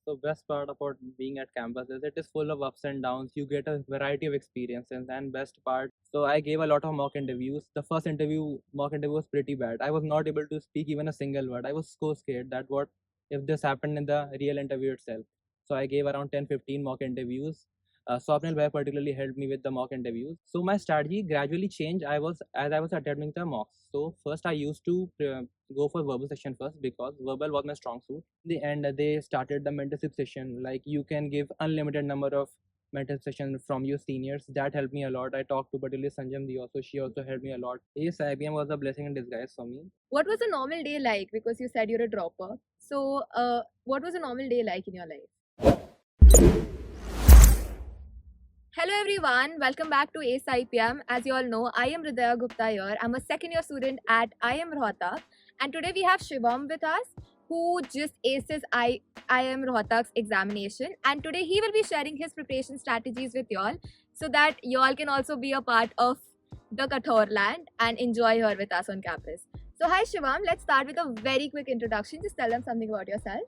So best part about being at campus is it is full of ups and downs. You get a variety of experiences and best part. So I gave a lot of mock interviews. The first mock interview was pretty bad. I was not able to speak even a single word. I was so scared that what if this happened in the real interview itself. So I gave around 10-15 mock interviews. Swapnil Bhai particularly helped me with the mock interviews. So my strategy gradually changed. I was attending the mocks. So first I used to go for verbal section first because verbal was my strong suit. The end they started the mentorship session. Like you can give unlimited number of mentorship sessions from your seniors. That helped me a lot. I talked to particularly Sanjam Di also. She also helped me a lot. Yes, IPM was a blessing in disguise for me. What was a normal day like? Because you said you're a dropper. So, what was a normal day like in your life? Hello everyone, welcome back to AceIPM. As you all know, I am Hridaya Gupta here. I'm a second year student at IIM Rohtak, and today we have Shivom with us, who just aces IIM Rohtak's examination, and today he will be sharing his preparation strategies with y'all, so that y'all can also be a part of the Kathor land and enjoy here with us on campus. So hi Shivam, let's start with a very quick introduction. Just tell them something about yourself.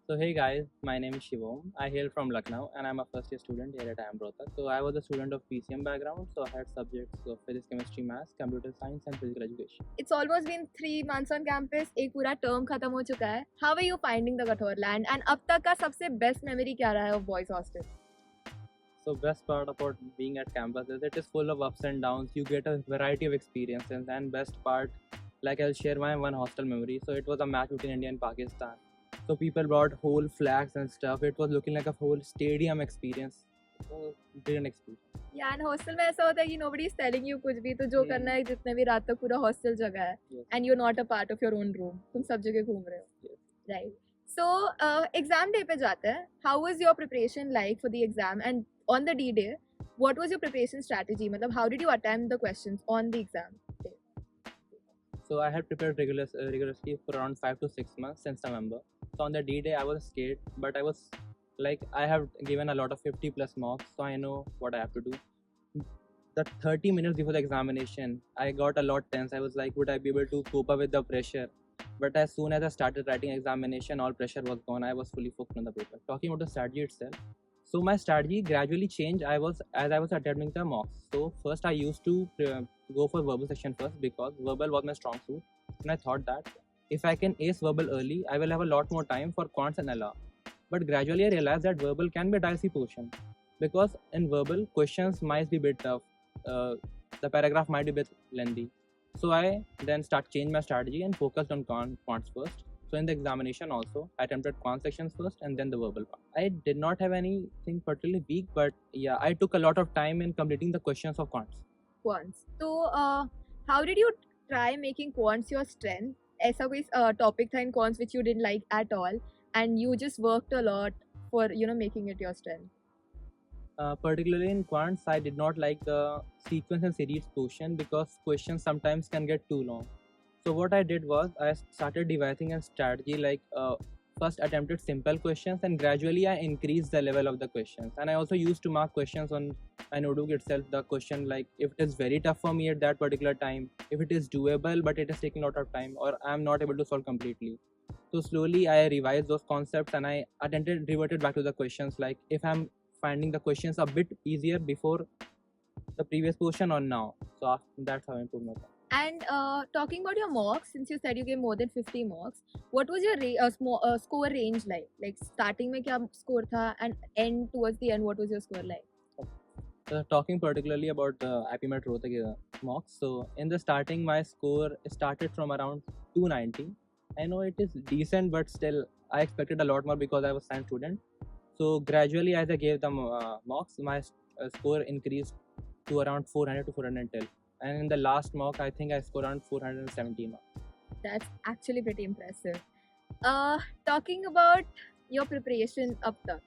So hey guys, my name is Shivom. I hail from Lucknow and I'm a first year student here at IIM Rohtak. So I was a student of PCM background, so I had subjects of physics, chemistry, maths, computer science and physical education. It's almost been 3 months on campus. एक पूरा term खत्म हो चुका है. How are you finding the Kathor land? And अब तक का सबसे best memory क्या रहा है of boys hostel? So best part about being at campus is it is full of ups and downs. You get a variety of experiences and best part, like I'll share my one hostel memory. So it was a match between India and Pakistan. So people brought whole flags and stuff. It was looking like a whole stadium experience. So brilliant experience. Yeah, and hostel में ऐसा होता है कि nobody is telling you कुछ भी, तो जो करना है जितने भी रात तक पूरा hostel जगह है, and you're not a part of your own room. तुम सब जगह घूम रहे हो. Right. So exam day पे जाते हैं. How was your preparation like for the exam? And on the D day, what was your preparation strategy? मतलब how did you attempt the questions on the exam day? So I had prepared rigorously for around 5 to 6 months since November. So on the D day, I was scared, but I was like, I have given a lot of 50 plus mocks, so I know what I have to do. The 30 minutes before the examination, I got a lot tense. I was like, would I be able to cope up with the pressure? But as soon as I started writing examination, all pressure was gone. I was fully focused on the paper. Talking about the strategy itself, so my strategy gradually changed. I was attempting the mocks. So first I used to go for verbal section first because verbal was my strong suit, and I thought that if I can ace verbal early, I will have a lot more time for quants and LR. But gradually I realized that verbal can be a dicey portion because in verbal questions might be a bit tough. The paragraph might be a bit lengthy. So I then changed my strategy and focused on quants first. So in the examination also, I attempted quant sections first and then the verbal part. I did not have anything particularly weak, but yeah, I took a lot of time in completing the questions of quants. Quants. So how did you try making quants your strength? ऐसा कोई topic था in quants which you didn't like at all, and you just worked a lot for making it your strength? Particularly in quants, I did not like the sequence and series portion because questions sometimes can get too long. So what I did was I started devising a strategy like first attempted simple questions and gradually I increased the level of the questions. And I also used to mark questions on my notebook itself, the question like if it is very tough for me at that particular time, if it is doable but it is taking a lot of time, or I am not able to solve completely. So slowly I revised those concepts and I reverted back to the questions like if I'm finding the questions a bit easier before the previous portion or now. So that's how I improved myself. And talking about your mocks, since you said you gave more than 50 mocks, what was your score range like? Like starting में क्या score था and end towards the end, what was your score like? Talking particularly about the IPMAT Rohtak mocks. So in the starting, my score started from around 290. I know it is decent, but still I expected a lot more because I was a science student. So gradually, as I gave them mocks, my score increased to around 400 to 410. And in the last mock, I think I scored around 417 marks. That's actually pretty impressive. Talking about your preparation up tak,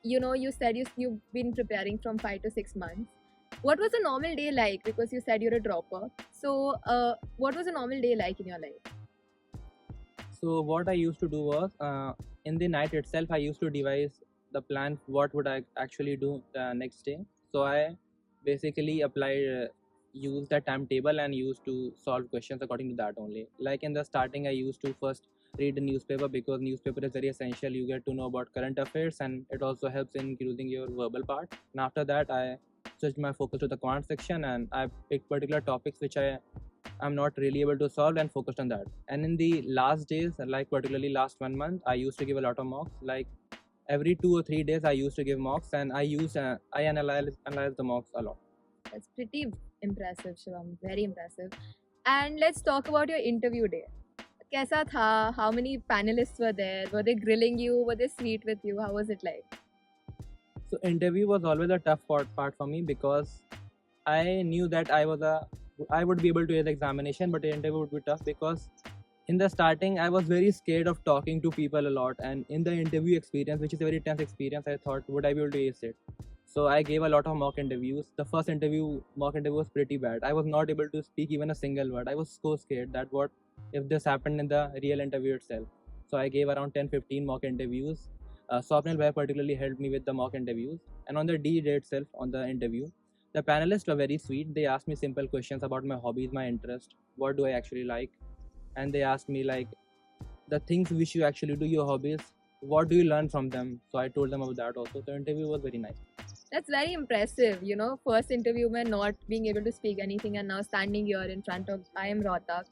you said you've been preparing from 5 to 6 months. What was a normal day like? Because you said you're a dropper. So, what was a normal day like in your life? So what I used to do was in the night itself, I used to devise the plan. What would I actually do the next day? So I basically used the timetable and used to solve questions according to that only. Like in the starting, I used to first read the newspaper, because newspaper is very essential. You get to know about current affairs, and it also helps in increasing your verbal part. And after that, I switched my focus to the quant section, and I picked particular topics which I'm not really able to solve, and focused on that. And in the last days, like particularly last 1 month, I used to give a lot of mocks. Like every 2 or 3 days, I used to give mocks, and I analyze the mocks a lot. That's pretty impressive, Shivam. Very impressive. And let's talk about your interview day. Kaisa tha? How many panelists were there? Were they grilling you? Were they sweet with you? How was it like? So interview was always a tough part for me, because I knew that I would be able to get the examination, but the interview would be tough, because in the starting I was very scared of talking to people a lot, and in the interview experience, which is a very tense experience, I thought, would I be able to ace it? So I gave a lot of mock interviews. The first mock interview was pretty bad. I was not able to speak even a single word. I was so scared that what if this happened in the real interview itself. So I gave around 10-15 mock interviews. Swapnil Bhai particularly helped me with the mock interviews. And on the D-Day itself, on the interview, the panelists were very sweet. They asked me simple questions about my hobbies, my interest, what do I actually like, and they asked me like the things which you actually do, your hobbies, what do you learn from them. So I told them about that also. The interview was very nice. That's very impressive. First interview mein not being able to speak anything and now standing here in front of IIM Rohtak.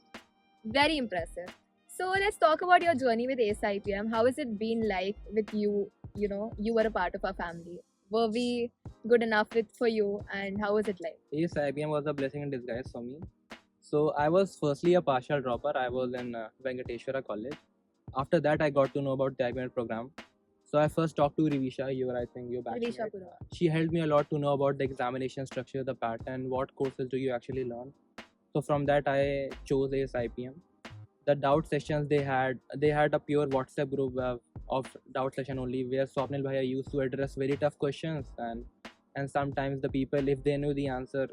Very impressive. So let's talk about your journey with AceIPM. How has it been like with you? You were a part of our family. Were we good enough for you, and how was it like? Yes, IPM was a blessing in disguise for me. So I was firstly a partial dropper. I was in Venkateshwara College. After that, I got to know about the IPMAT program. So I first talked to Rivisha, I think your batchmate. Risha Pura. She helped me a lot to know about the examination structure, the pattern, what courses do you actually learn. So from that, I chose AceIPM. The doubt sessions they had a pure WhatsApp group of doubt session only, where Swapnil Bhaiya used to address very tough questions, and sometimes the people, if they knew the answer,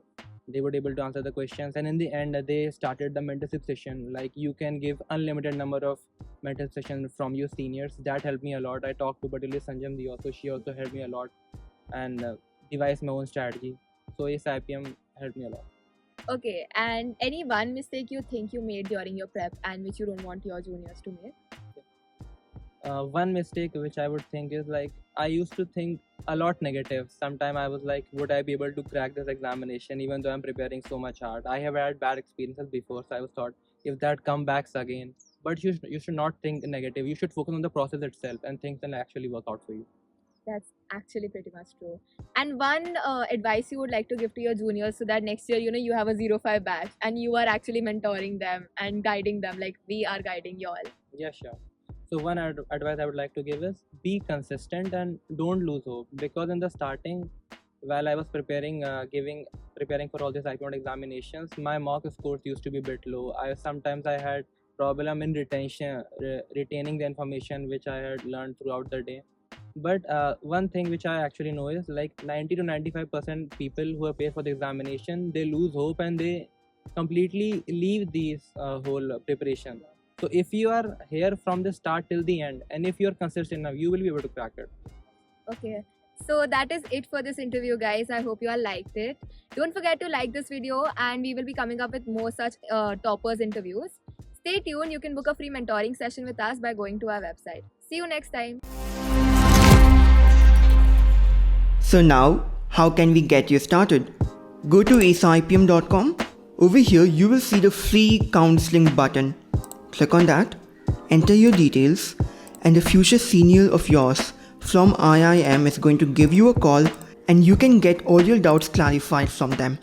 they were able to answer the questions. And in the end, they started the mentorship session. Like you can give unlimited number of mentorship sessions from your seniors. That helped me a lot. I talked to particularly Sanjam Di also. She also helped me a lot, and devised my own strategy. So yes, IPM helped me a lot. Okay, and any one mistake you think you made during your prep and which you don't want your juniors to make? One mistake which I would think is like I used to think a lot negative. Sometimes I was like, would I be able to crack this examination even though I'm preparing so much hard? I have had bad experiences before, so I was thought if that come back again. But you should not think negative. You should focus on the process itself, and things will actually work out for you. That's actually pretty much true. And one advice you would like to give to your juniors so that next year, you have a 05 batch and you are actually mentoring them and guiding them like we are guiding you all. Yeah, sure. So one advice I would like to give is be consistent and don't lose hope, because in the starting, while I was preparing for all these IPMAT examinations, my mock scores used to be a bit low. Sometimes I had problem in retaining the information which I had learned throughout the day. But one thing which I actually know is like 90 to 95% people who appear for the examination, they lose hope and they completely leave these whole preparation. So if you are here from the start till the end, and if you are consistent enough, you will be able to crack it. Okay. So that is it for this interview, guys. I hope you all liked it. Don't forget to like this video, and we will be coming up with more such toppers interviews. Stay tuned. You can book a free mentoring session with us by going to our website. See you next time. So now, how can we get you started? Go to aceipm.com. Over here, you will see the free counseling button. Click on that, enter your details, and a future senior of yours from IIM is going to give you a call, and you can get all your doubts clarified from them.